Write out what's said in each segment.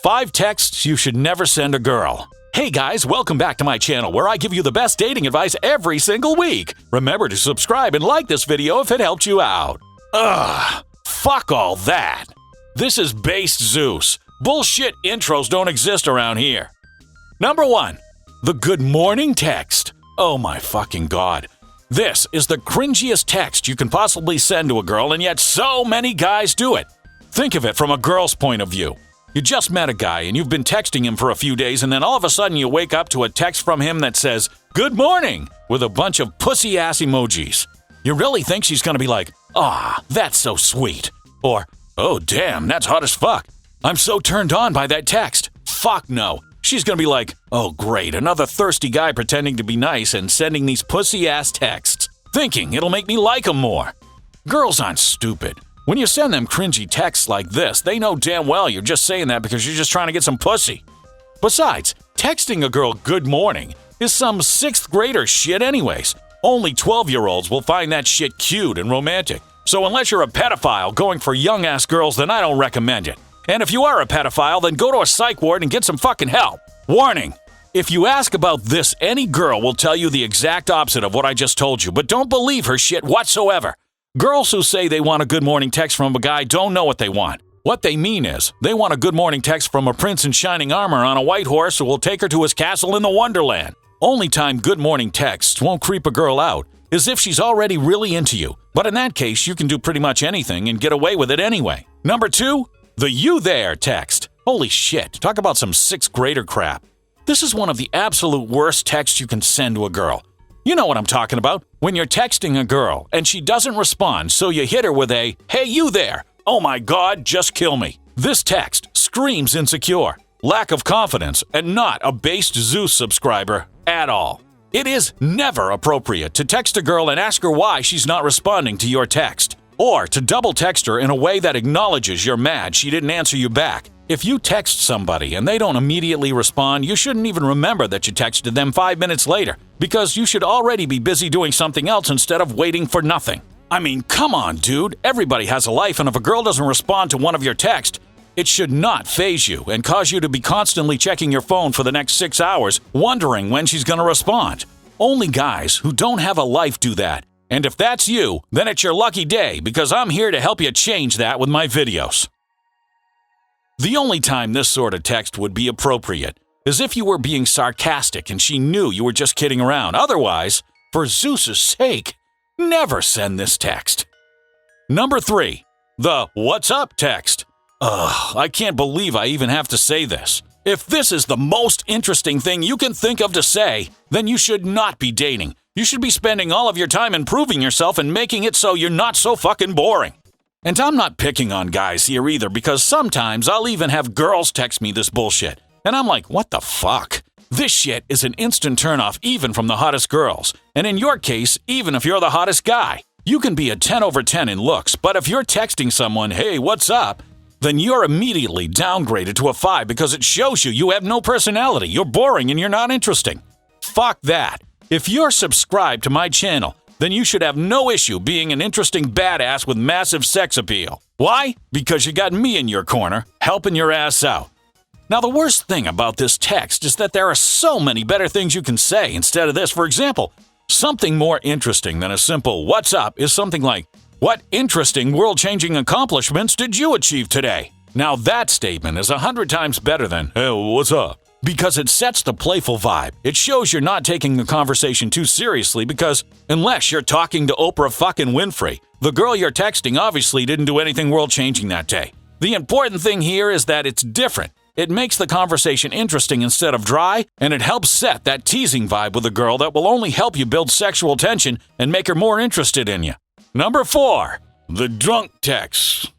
5 texts you should never send a girl. Hey guys, welcome back to my channel where I give you the best dating advice every single week. Remember to subscribe and like this video if it helped you out. Ugh, fuck all that. This is based Zeus. Bullshit intros don't exist around here. Number 1. The good morning text. Oh my fucking god. This is the cringiest text you can possibly send to a girl, and yet so many guys do it. Think of it from a girl's point of view. You just met a guy and you've been texting him for a few days, and then all of a sudden you wake up to a text from him that says, "Good morning," with a bunch of pussy-ass emojis. You really think she's gonna be like, "Ah, that's so sweet," or, "Oh damn, that's hot as fuck. I'm so turned on by that text." Fuck no. She's gonna be like, "Oh great, another thirsty guy pretending to be nice and sending these pussy-ass texts, thinking it'll make me like him more." Girls aren't stupid. When you send them cringy texts like this, they know damn well you're just saying that because you're just trying to get some pussy. Besides, texting a girl good morning is some 6th grader shit anyways. Only 12-year-olds will find that shit cute and romantic. So unless you're a pedophile going for young-ass girls, then I don't recommend it. And if you are a pedophile, then go to a psych ward and get some fucking help. Warning! If you ask about this, any girl will tell you the exact opposite of what I just told you, but don't believe her shit whatsoever. Girls who say they want a good morning text from a guy don't know what they want. What they mean is, they want a good morning text from a prince in shining armor on a white horse who will take her to his castle in the Wonderland. Only time good morning texts won't creep a girl out is if she's already really into you. But in that case, you can do pretty much anything and get away with it anyway. Number 2, the "you there" text. Holy shit, talk about some 6th grader crap. This is one of the absolute worst texts you can send to a girl. You know what I'm talking about. When you're texting a girl and she doesn't respond, so you hit her with a, "Hey you there, oh my god, just kill me." This text screams insecure, lack of confidence, and not a based Zeus subscriber at all. It is never appropriate to text a girl and ask her why she's not responding to your text, or to double text her in a way that acknowledges you're mad she didn't answer you back. If you text somebody and they don't immediately respond, you shouldn't even remember that you texted them 5 minutes later, because you should already be busy doing something else instead of waiting for nothing. I mean, come on, dude. Everybody has a life, and if a girl doesn't respond to one of your texts, it should not faze you and cause you to be constantly checking your phone for the next 6 hours, wondering when she's going to respond. Only guys who don't have a life do that. And if that's you, then it's your lucky day, because I'm here to help you change that with my videos. The only time this sort of text would be appropriate is if you were being sarcastic and she knew you were just kidding around. Otherwise, for Zeus's sake, never send this text. Number 3, the "what's up" text. Ugh, I can't believe I even have to say this. If this is the most interesting thing you can think of to say, then you should not be dating. You should be spending all of your time improving yourself and making it so you're not so fucking boring. And I'm not picking on guys here either, because sometimes I'll even have girls text me this bullshit. And I'm like, what the fuck? This shit is an instant turnoff even from the hottest girls. And in your case, even if you're the hottest guy. You can be a 10 over 10 in looks, but if you're texting someone, "Hey, what's up?" then you're immediately downgraded to a 5 because it shows you have no personality, you're boring, and you're not interesting. Fuck that. If you're subscribed to my channel, then you should have no issue being an interesting badass with massive sex appeal. Why? Because you got me in your corner, helping your ass out. Now, the worst thing about this text is that there are so many better things you can say instead of this. For example, something more interesting than a simple "what's up" is something like, "What interesting world-changing accomplishments did you achieve today?" Now that statement is 100 times better than, "Hey, what's up?" because it sets the playful vibe. It shows you're not taking the conversation too seriously, because unless you're talking to Oprah fucking Winfrey, the girl you're texting obviously didn't do anything world-changing that day. The important thing here is that it's different. It makes the conversation interesting instead of dry, and it helps set that teasing vibe with a girl that will only help you build sexual tension and make her more interested in you. Number 4, the drunk text.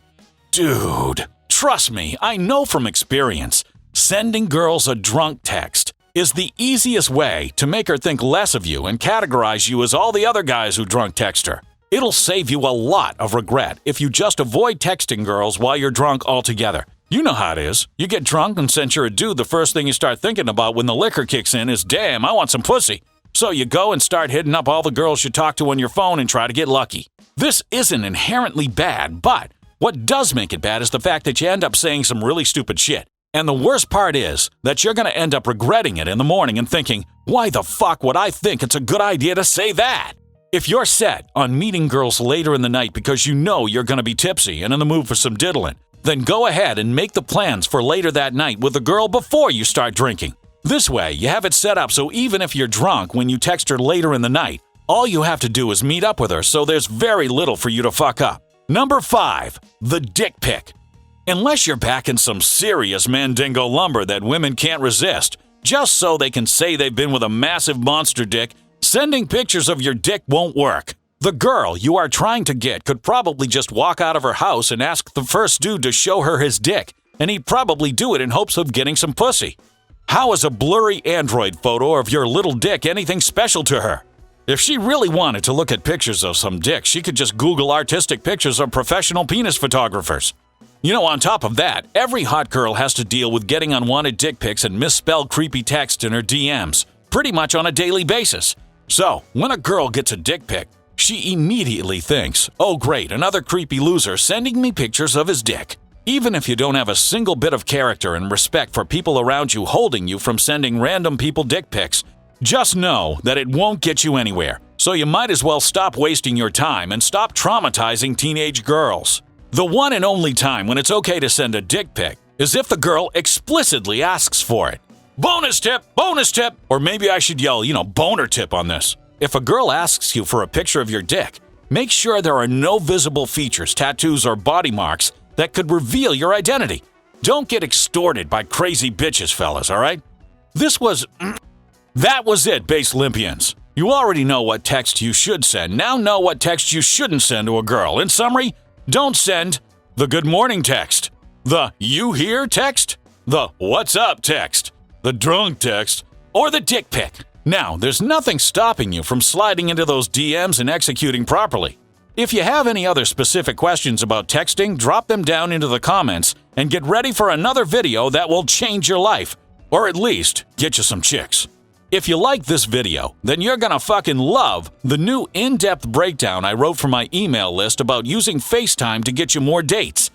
Dude, trust me, I know from experience, sending girls a drunk text is the easiest way to make her think less of you and categorize you as all the other guys who drunk text her. It'll save you a lot of regret if you just avoid texting girls while you're drunk altogether. You know how it is. You get drunk, and since you're a dude, the first thing you start thinking about when the liquor kicks in is, "Damn, I want some pussy." So you go and start hitting up all the girls you talk to on your phone and try to get lucky. This isn't inherently bad, but what does make it bad is the fact that you end up saying some really stupid shit. And the worst part is that you're going to end up regretting it in the morning and thinking, why the fuck would I think it's a good idea to say that? If you're set on meeting girls later in the night because you know you're going to be tipsy and in the mood for some diddling, then go ahead and make the plans for later that night with the girl before you start drinking. This way, you have it set up so even if you're drunk when you text her later in the night, all you have to do is meet up with her so there's very little for you to fuck up. Number 5. The dick pic. Unless you're packing some serious mandingo lumber that women can't resist, just so they can say they've been with a massive monster dick, sending pictures of your dick won't work. The girl you are trying to get could probably just walk out of her house and ask the first dude to show her his dick, and he'd probably do it in hopes of getting some pussy. How is a blurry Android photo of your little dick anything special to her? If she really wanted to look at pictures of some dick, she could just Google artistic pictures of professional penis photographers. You know, on top of that, every hot girl has to deal with getting unwanted dick pics and misspelled creepy text in her DMs, pretty much on a daily basis. So, when a girl gets a dick pic, she immediately thinks, oh great, another creepy loser sending me pictures of his dick. Even if you don't have a single bit of character and respect for people around you holding you from sending random people dick pics, just know that it won't get you anywhere. So you might as well stop wasting your time and stop traumatizing teenage girls. The one and only time when it's okay to send a dick pic is if the girl explicitly asks for it. Bonus tip! Bonus tip! Or maybe I should yell, boner tip on this. If a girl asks you for a picture of your dick, make sure there are no visible features, tattoos, or body marks that could reveal your identity. Don't get extorted by crazy bitches, fellas, alright? That was it, Base Olympians. You already know what text you should send. Now know what text you shouldn't send to a girl. In summary, don't send the good morning text, the you here text, the what's up text, the drunk text, or the dick pic. Now, there's nothing stopping you from sliding into those DMs and executing properly. If you have any other specific questions about texting, drop them down into the comments and get ready for another video that will change your life, or at least get you some chicks. If you like this video, then you're gonna fucking love the new in-depth breakdown I wrote for my email list about using FaceTime to get you more dates.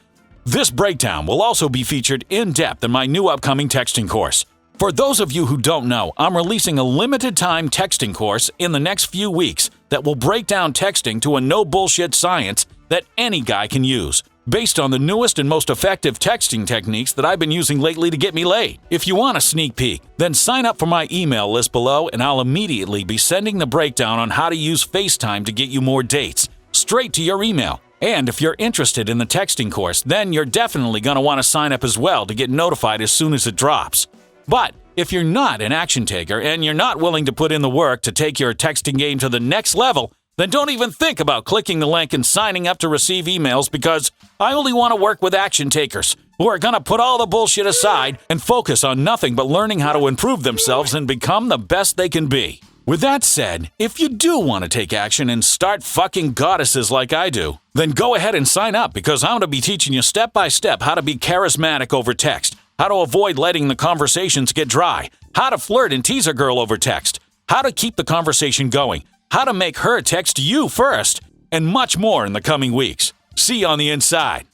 This breakdown will also be featured in-depth in my new upcoming texting course. For those of you who don't know, I'm releasing a limited-time texting course in the next few weeks that will break down texting to a no-bullshit science that any guy can use, based on the newest and most effective texting techniques that I've been using lately to get me laid. If you want a sneak peek, then sign up for my email list below and I'll immediately be sending the breakdown on how to use FaceTime to get you more dates, straight to your email. And if you're interested in the texting course, then you're definitely going to want to sign up as well to get notified as soon as it drops. But if you're not an action taker and you're not willing to put in the work to take your texting game to the next level, then don't even think about clicking the link and signing up to receive emails, because I only want to work with action takers who are going to put all the bullshit aside and focus on nothing but learning how to improve themselves and become the best they can be. With that said, if you do want to take action and start fucking goddesses like I do, then go ahead and sign up, because I'm going to be teaching you step by step how to be charismatic over text, how to avoid letting the conversations get dry, how to flirt and tease a girl over text, how to keep the conversation going, how to make her text you first, and much more in the coming weeks. See you on the inside.